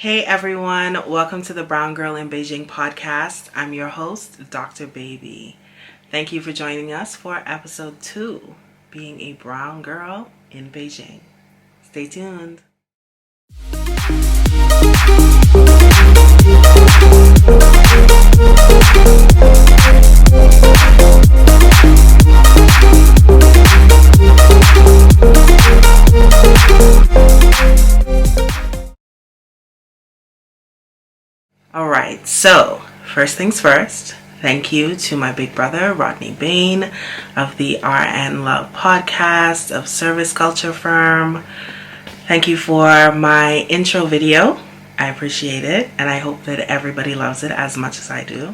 Hey everyone, welcome to the Brown Girl in Beijing podcast. I'm your host, Dr. Baby. Thank you for joining us for episode 2, being a brown girl in Beijing. Stay tuned. Alright, so first things first, thank you to my big brother, Rodney Bain of the RN Love podcast of Service Culture Firm. Thank you for my intro video. I appreciate it, and I hope that everybody loves it as much as I do.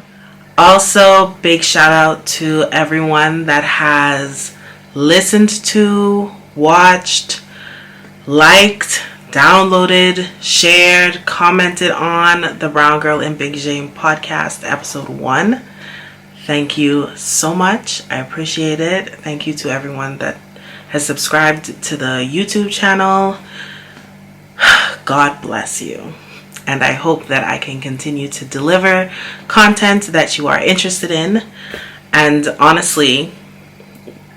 Also, big shout out to everyone that has listened to, watched, liked, downloaded, shared, commented on the Brown Girl in Beijing podcast episode 1. Thank you so much. I appreciate it. Thank you to everyone that has subscribed to the YouTube channel. God bless you. And I hope that I can continue to deliver content that you are interested in. And honestly,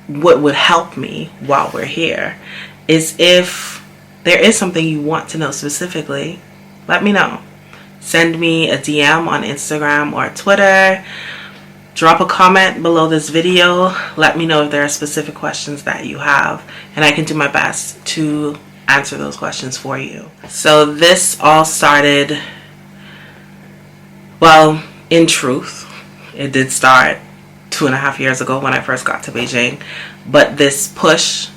what would help me while we're here is if there is something you want to know specifically, let me know. Send me a DM on Instagram or Twitter. Drop a comment below this video. Let me know if there are specific questions that you have, and I can do my best to answer those questions for you. So this all started, well, in truth, it did start 2.5 years ago when I first got to Beijing, but this push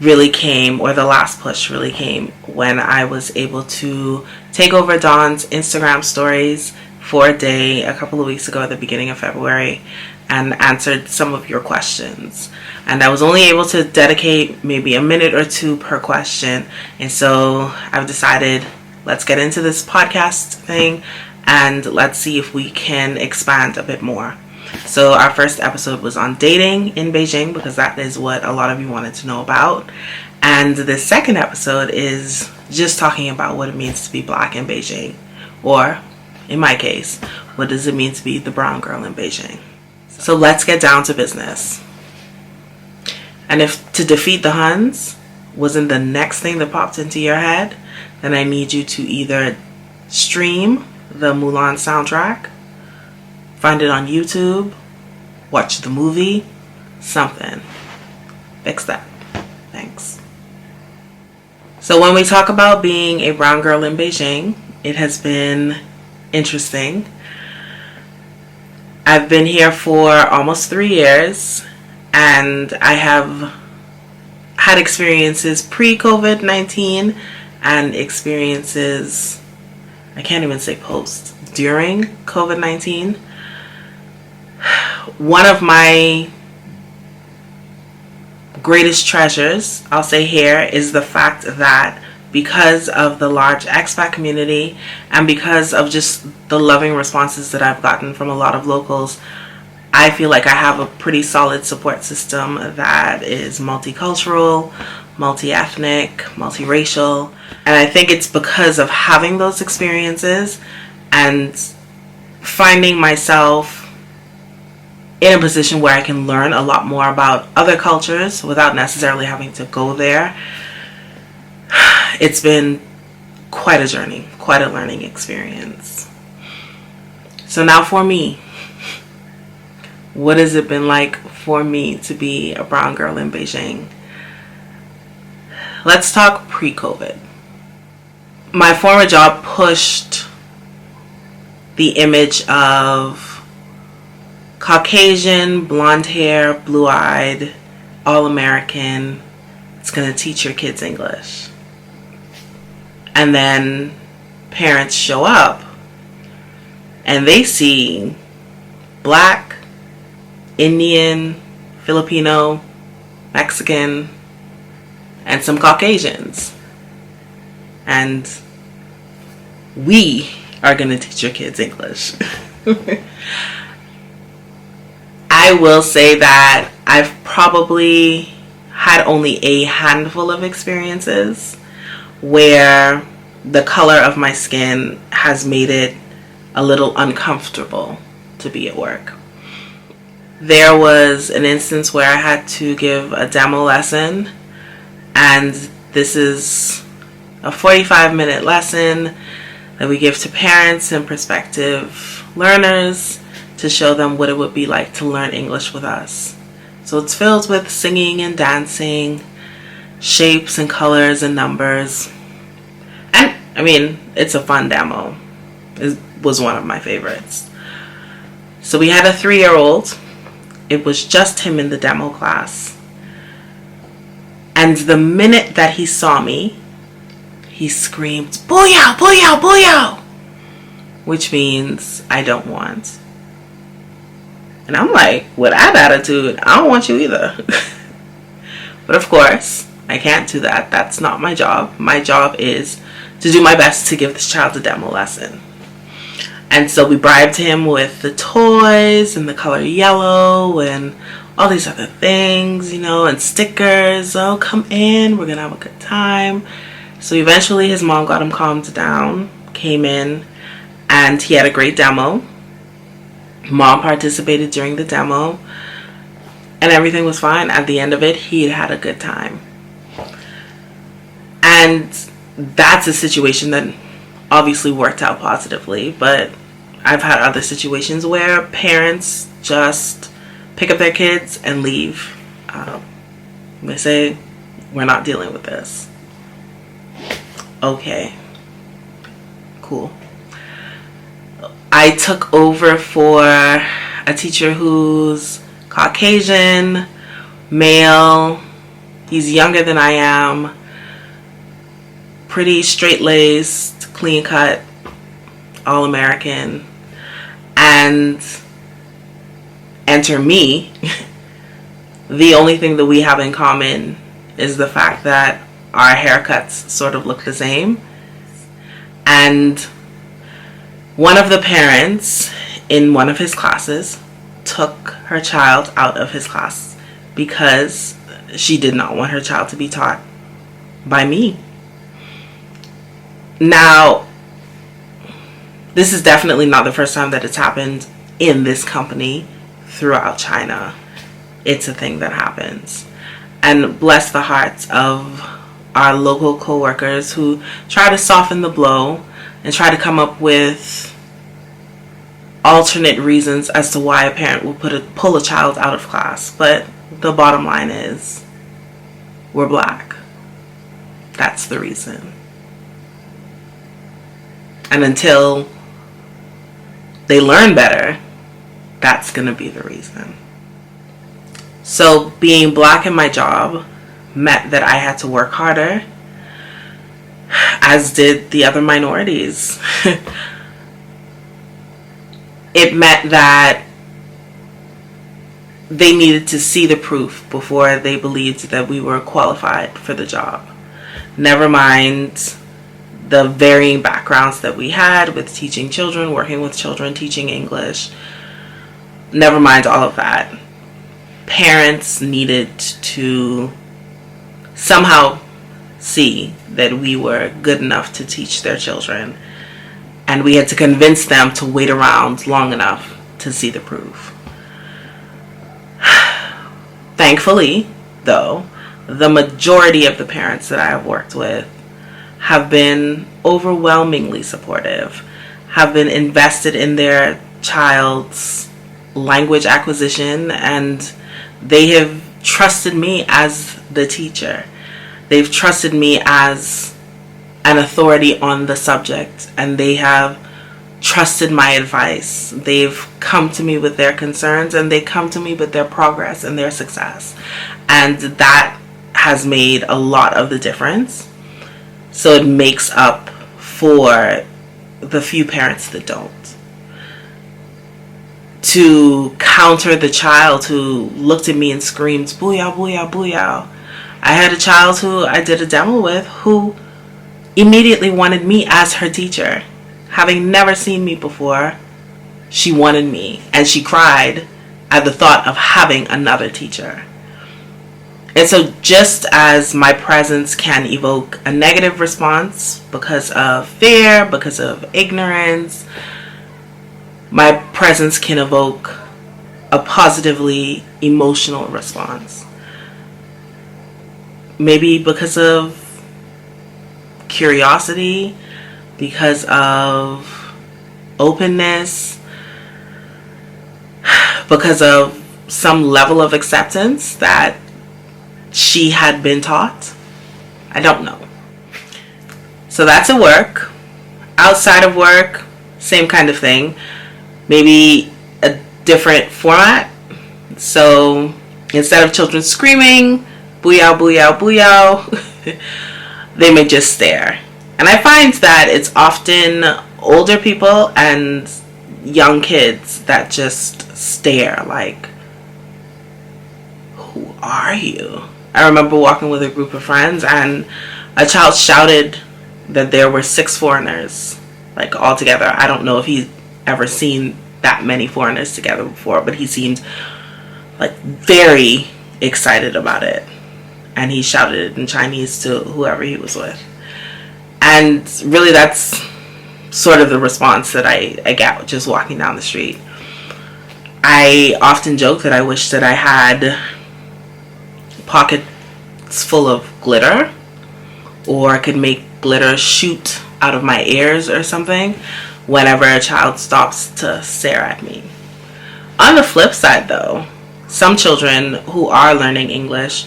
really came, or the last push really came, when I was able to take over Dawn's Instagram stories for a day a couple of weeks ago at the beginning of February and answered some of your questions. And I was only able to dedicate maybe a minute or two per question. And so I've decided, let's get into this podcast thing and let's see if we can expand a bit more. So our first episode was on dating in Beijing, because that is what a lot of you wanted to know about. And the second episode is just talking about what it means to be black in Beijing. Or, in my case, what does it mean to be the brown girl in Beijing? So let's get down to business. And if to defeat the Huns wasn't the next thing that popped into your head, then I need you to either stream the Mulan soundtrack, find it on YouTube, watch the movie, something. Fix that. Thanks. So when we talk about being a brown girl in Beijing, it has been interesting. I've been here for almost 3 years, and I have had experiences pre-COVID-19 and experiences, I can't even say post, during COVID-19. One of my greatest treasures, I'll say here, is the fact that because of the large expat community and because of just the loving responses that I've gotten from a lot of locals, I feel like I have a pretty solid support system that is multicultural, multi-ethnic, multiracial. And I think it's because of having those experiences and finding myself in a position where I can learn a lot more about other cultures without necessarily having to go there. It's been quite a journey, quite a learning experience. So now for me, what has it been like for me to be a brown girl in Beijing? Let's talk pre-COVID. My former job pushed the image of Caucasian, blonde hair, blue-eyed, all-American. It's going to teach your kids English. And then parents show up and they see black, Indian, Filipino, Mexican, and some Caucasians. And we are going to teach your kids English. I will say that I've probably had only a handful of experiences where the color of my skin has made it a little uncomfortable to be at work. There was an instance where I had to give a demo lesson, and this is a 45-minute lesson that we give to parents and prospective learners to show them what it would be like to learn English with us. So it's filled with singing and dancing, shapes and colors and numbers. And I mean, it's a fun demo. It was one of my favorites. So we had a 3-year-old. It was just him in the demo class. And the minute that he saw me, he screamed, "Booyah, booyah, booyah!" Which means, I don't want. And I'm like, with that attitude, I don't want you either. But of course, I can't do that. That's not my job. My job is to do my best to give this child a demo lesson. And so we bribed him with the toys and the color yellow and all these other things, you know, and stickers. Oh, come in, we're gonna have a good time. So eventually his mom got him calmed down, came in, and he had a great demo. Mom participated during the demo, and everything was fine. At the end of it, he had a good time. And that's a situation that obviously worked out positively, but I've had other situations where parents just pick up their kids and leave. They say, "We're not dealing with this." Okay, cool. I took over for a teacher who's Caucasian, male. He's younger than I am, pretty straight-laced, clean-cut, all-American. And enter me. The only thing that we have in common is the fact that our haircuts sort of look the same. And one of the parents in one of his classes took her child out of his class because she did not want her child to be taught by me. Now, this is definitely not the first time that it's happened in this company throughout China. It's a thing that happens. And bless the hearts of our local co-workers who try to soften the blow and try to come up with alternate reasons as to why a parent will pull a child out of class. But the bottom line is, we're black. That's the reason. And until they learn better, that's going to be the reason. So being black in my job meant that I had to work harder, as did the other minorities. It meant that they needed to see the proof before they believed that we were qualified for the job. Never mind the varying backgrounds that we had with teaching children, working with children, teaching English. Never mind all of that. Parents needed to somehow see that we were good enough to teach their children, and we had to convince them to wait around long enough to see the proof. Thankfully, though, the majority of the parents that I have worked with have been overwhelmingly supportive, have been invested in their child's language acquisition, and they have trusted me as the teacher. They've trusted me as an authority on the subject, and they have trusted my advice. They've come to me with their concerns, and they come to me with their progress and their success. And that has made a lot of the difference. So it makes up for the few parents that don't. To counter the child who looked at me and screamed, "Booyah, booyah, booyah." I had a child who I did a demo with who immediately wanted me as her teacher. Having never seen me before, she wanted me, and she cried at the thought of having another teacher. And so just as my presence can evoke a negative response because of fear, because of ignorance, my presence can evoke a positively emotional response. Maybe because of curiosity, because of openness, because of some level of acceptance that she had been taught. I don't know. So that's at work. Outside of work, same kind of thing. Maybe a different format. So instead of children screaming, booyah, booyah, booyah, they may just stare. And I find that it's often older people and young kids that just stare like, who are you? I remember walking with a group of friends and a child shouted that there were 6 foreigners, like all together. I don't know if he's ever seen that many foreigners together before, but he seemed like very excited about it. And he shouted it in Chinese to whoever he was with. And really that's sort of the response that I get just walking down the street. I often joke that I wish that I had pockets full of glitter, or I could make glitter shoot out of my ears or something whenever a child stops to stare at me. On the flip side though, some children who are learning English,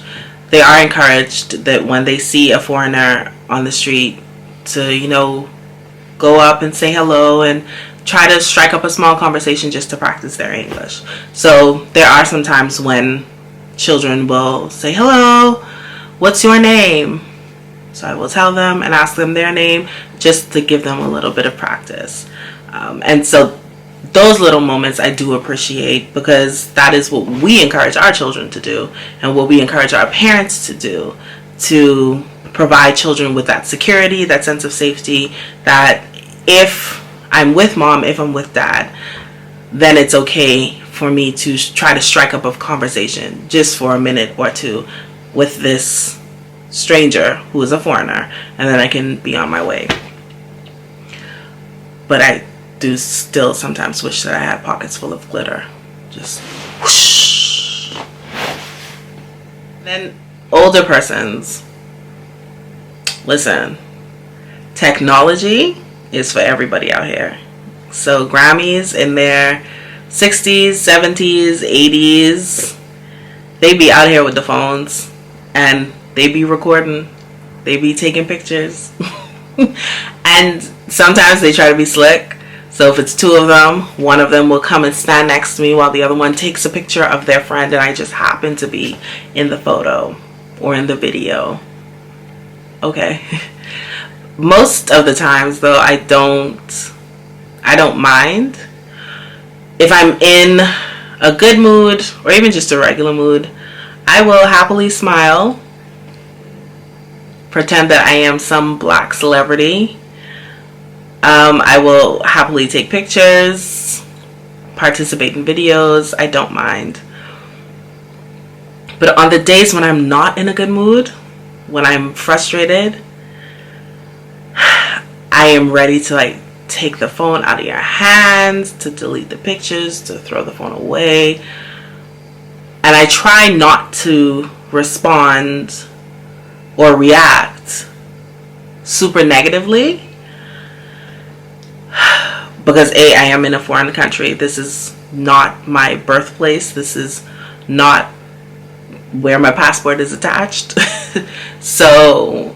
they are encouraged that when they see a foreigner on the street to, you know, go up and say hello and try to strike up a small conversation just to practice their English. So there are some times when children will say, hello, what's your name? So I will tell them and ask them their name just to give them a little bit of practice. And so those little moments I do appreciate, because that is what we encourage our children to do and what we encourage our parents to do, to provide children with that security, that sense of safety, that if I'm with mom, if I'm with dad, then it's okay for me to try to strike up a conversation just for a minute or two with this stranger who is a foreigner, and then I can be on my way. But I do still sometimes wish that I had pockets full of glitter. Just whoosh. Then older persons, listen, technology is for everybody out here. So Grammys in their 60s, 70s, 80s, they be out here with the phones and they be recording, they be taking pictures. And sometimes they try to be slick. So if it's 2 of them, one of them will come and stand next to me while the other one takes a picture of their friend, and I just happen to be in the photo or in the video. Okay. Most of the times though, I don't mind. If I'm in a good mood or even just a regular mood, I will happily smile, pretend that I am some black celebrity. I will happily take pictures, participate in videos. I don't mind. But on the days when I'm not in a good mood, when I'm frustrated, I am ready to like take the phone out of your hands, to delete the pictures, to throw the phone away. And I try not to respond or react super negatively, because A, I am in a foreign country. This is not my birthplace. This is not where my passport is attached. So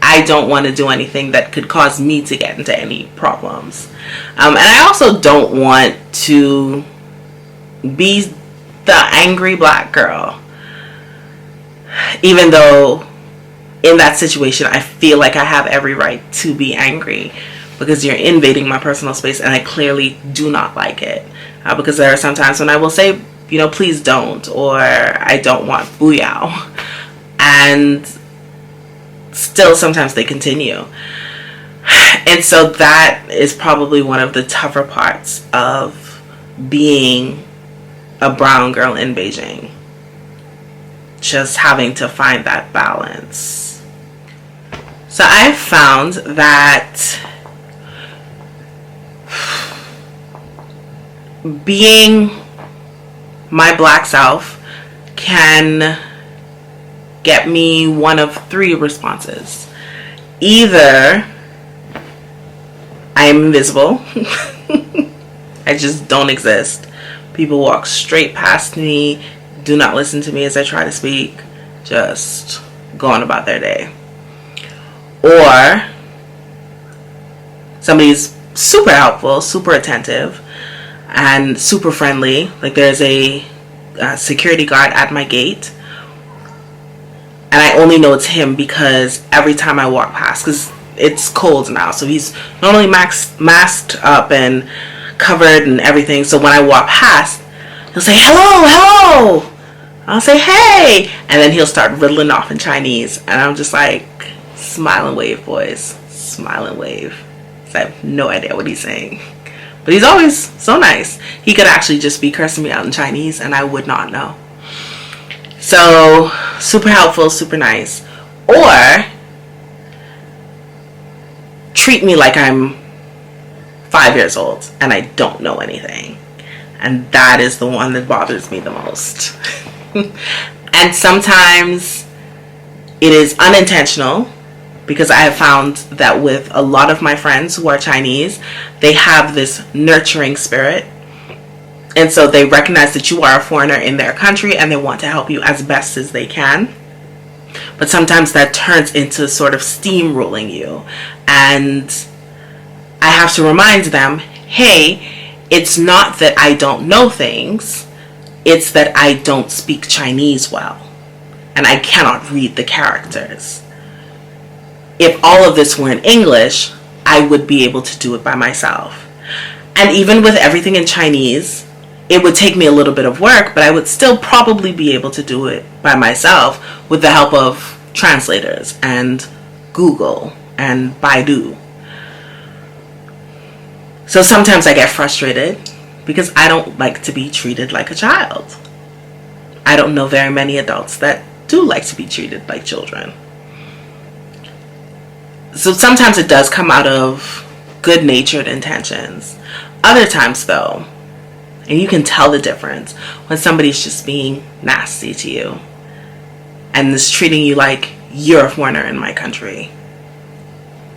I don't want to do anything that could cause me to get into any problems. And I also don't want to be the angry black girl, even though in that situation I feel like I have every right to be angry, because you're invading my personal space and I clearly do not like it. Because there are some times when I will say, you know, please don't, or I don't want booyah, and still sometimes they continue. And so that is probably one of the tougher parts of being a brown girl in Beijing. just having to find that balance. So I've found that being my black self can get me one of three responses. Either I'm invisible, I just don't exist. People walk straight past me, do not listen to me as I try to speak, just go on about their day. Or somebody's super helpful, super attentive, and super friendly. Like there's a security guard at my gate, and I only know it's him because every time I walk past, because it's cold now, so he's normally masked up and covered and everything. So when I walk past, he'll say hello. I'll say hey, and then he'll start riddling off in Chinese, and I'm just like, smile and wave, boys, smile and wave. So I have no idea what he's saying, but he's always so nice. He could actually just be cursing me out in Chinese and I would not know. So super helpful, super nice. Or treat me like I'm 5 years old and I don't know anything, and that is the one that bothers me the most. And sometimes it is unintentional, because I have found that with a lot of my friends who are Chinese, they have this nurturing spirit, and so they recognize that you are a foreigner in their country and they want to help you as best as they can. But sometimes that turns into sort of steamrolling you, and I have to remind them, hey, it's not that I don't know things, it's that I don't speak Chinese well and I cannot read the characters. If all of this were in English, I would be able to do it by myself. And even with everything in Chinese, it would take me a little bit of work, but I would still probably be able to do it by myself with the help of translators and Google and Baidu. So sometimes I get frustrated because I don't like to be treated like a child. I don't know very many adults that do like to be treated like children. So sometimes it does come out of good-natured intentions. Other times though, and you can tell the difference when somebody's just being nasty to you and is treating you like you're a foreigner in my country.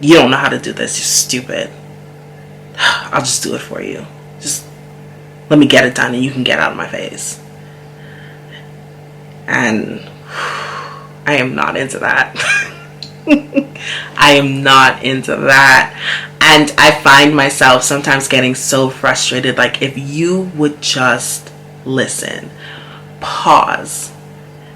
You don't know how to do this, you're stupid. I'll just do it for you. Just let me get it done and you can get out of my face. And I am not into that. I am not into that. And I find myself sometimes getting so frustrated. Like, if you would just listen, pause,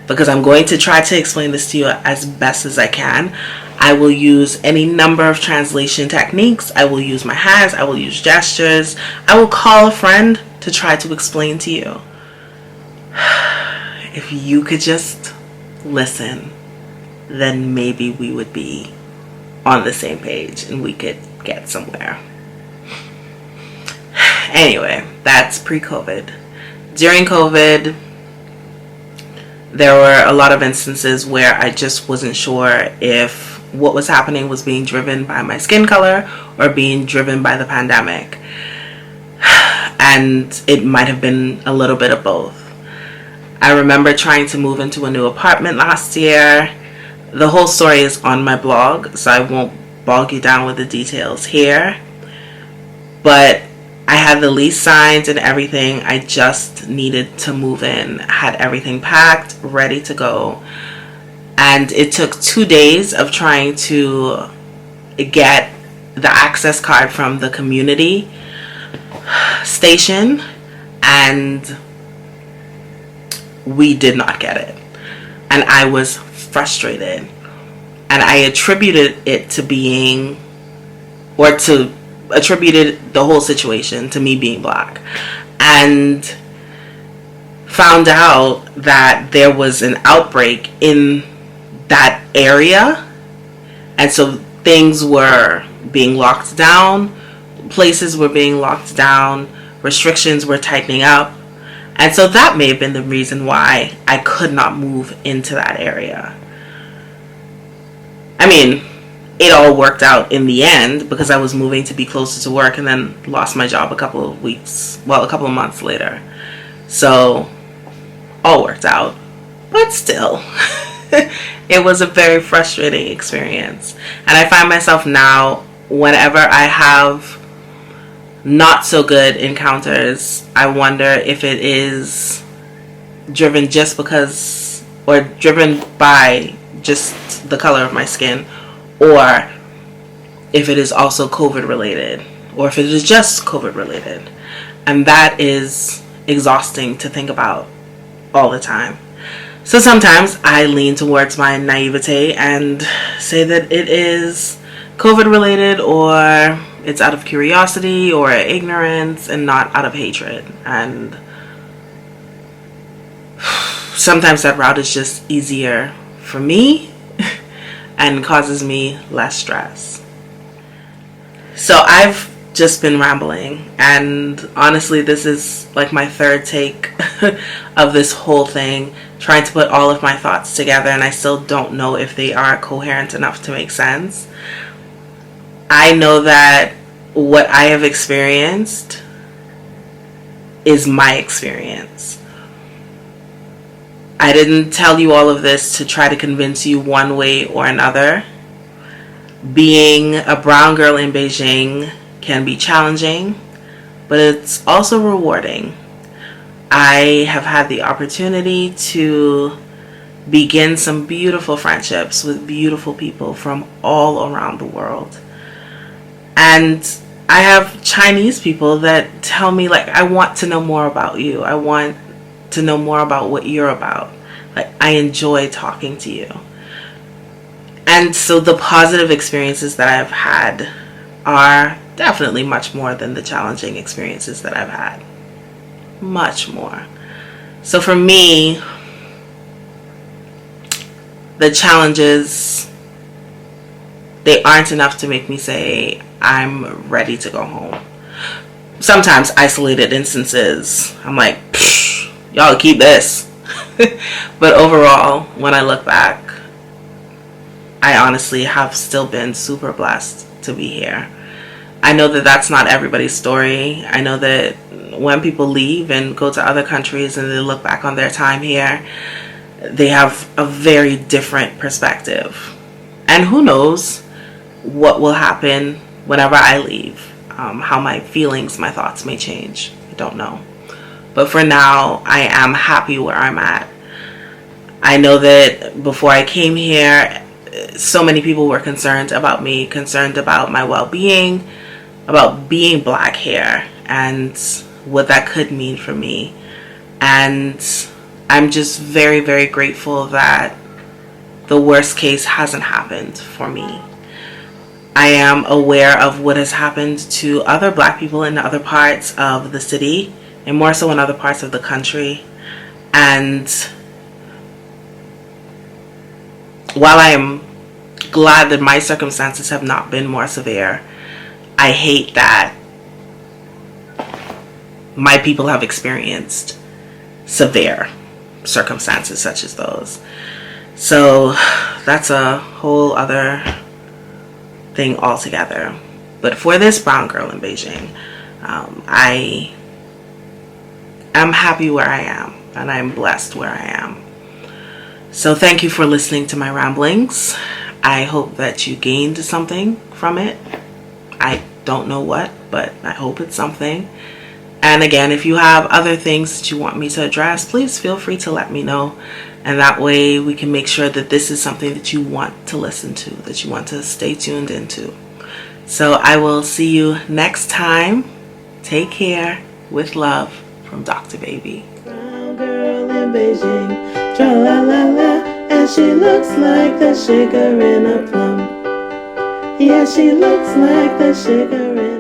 because I'm going to try to explain this to you as best as I can. I will use any number of translation techniques. I will use my hands. I will use gestures. I will call a friend to try to explain to you. If you could just listen, then maybe we would be on the same page and we could get somewhere. Anyway, that's pre-COVID. During COVID, there were a lot of instances where I just wasn't sure if what was happening was being driven by my skin color or being driven by the pandemic. And it might have been a little bit of both. I remember trying to move into a new apartment last year. The whole story is on my blog, so I won't bog you down with the details here. But I had the lease signed and everything. I just needed to move in. I had everything packed, ready to go. And it took 2 days of trying to get the access card from the community station, and we did not get it. And I was frustrated. And I attributed it to being, or to attributed the whole situation to me being black, and found out that there was an outbreak in that area, and so things were being locked down, places were being locked down, restrictions were tightening up, And so that may have been the reason why I could not move into that area. I mean, it all worked out in the end because I was moving to be closer to work and then lost my job a couple of months later. So, all worked out. But still, it was a very frustrating experience. And I find myself now, whenever I have not so good encounters, I wonder if it is driven just because, or driven by just the color of my skin, or if it is also COVID related, or if it is just COVID related. And that is exhausting to think about all the time. So sometimes I lean towards my naivete and say that it is COVID related, or it's out of curiosity or ignorance and not out of hatred. And sometimes that route is just easier for me and causes me less stress. So I've just been rambling, and honestly this is like my third take of this whole thing, trying to put all of my thoughts together, and I still don't know if they are coherent enough to make sense. I know that what I have experienced is my experience. I didn't tell you all of this to try to convince you one way or another. Being a brown girl in Beijing can be challenging, but it's also rewarding. I have had the opportunity to begin some beautiful friendships with beautiful people from all around the world. And I have Chinese people that tell me, like, I want to know more about you. I want to know more about what you're about. Like, I enjoy talking to you. And so the positive experiences that I've had are definitely much more than the challenging experiences that I've had. Much more. So for me, the challenges, they aren't enough to make me say I'm ready to go home. Sometimes isolated instances, I'm like, y'all keep this. But overall, when I look back, I honestly have still been super blessed to be here. I know that that's not everybody's story. I know that when people leave and go to other countries and they look back on their time here, they have a very different perspective. And who knows what will happen whenever I leave, how my feelings, my thoughts may change. I don't know. But for now, I am happy where I'm at. I know that before I came here, so many people were concerned about me, concerned about my well-being, about being black here, and what that could mean for me. And I'm just very, very grateful that the worst case hasn't happened for me. I am aware of what has happened to other black people in other parts of the city, and more so in other parts of the country. And while I am glad that my circumstances have not been more severe, I hate that my people have experienced severe circumstances such as those. So that's a whole other thing altogether. But for this brown girl in Beijing, I am happy where I am, and I'm blessed where I am. So thank you for listening to my ramblings. I hope that you gained something from it. I don't know what, but I hope it's something. And again, if you have other things that you want me to address, please feel free to let me know. And that way we can make sure that this is something that you want to listen to, that you want to stay tuned into. So I will see you next time. Take care. With love, from Dr. Baby. Brown girl in Beijing, tra-la-la-la, and she looks like the sugar in a plum. Yeah, she looks like the sugar in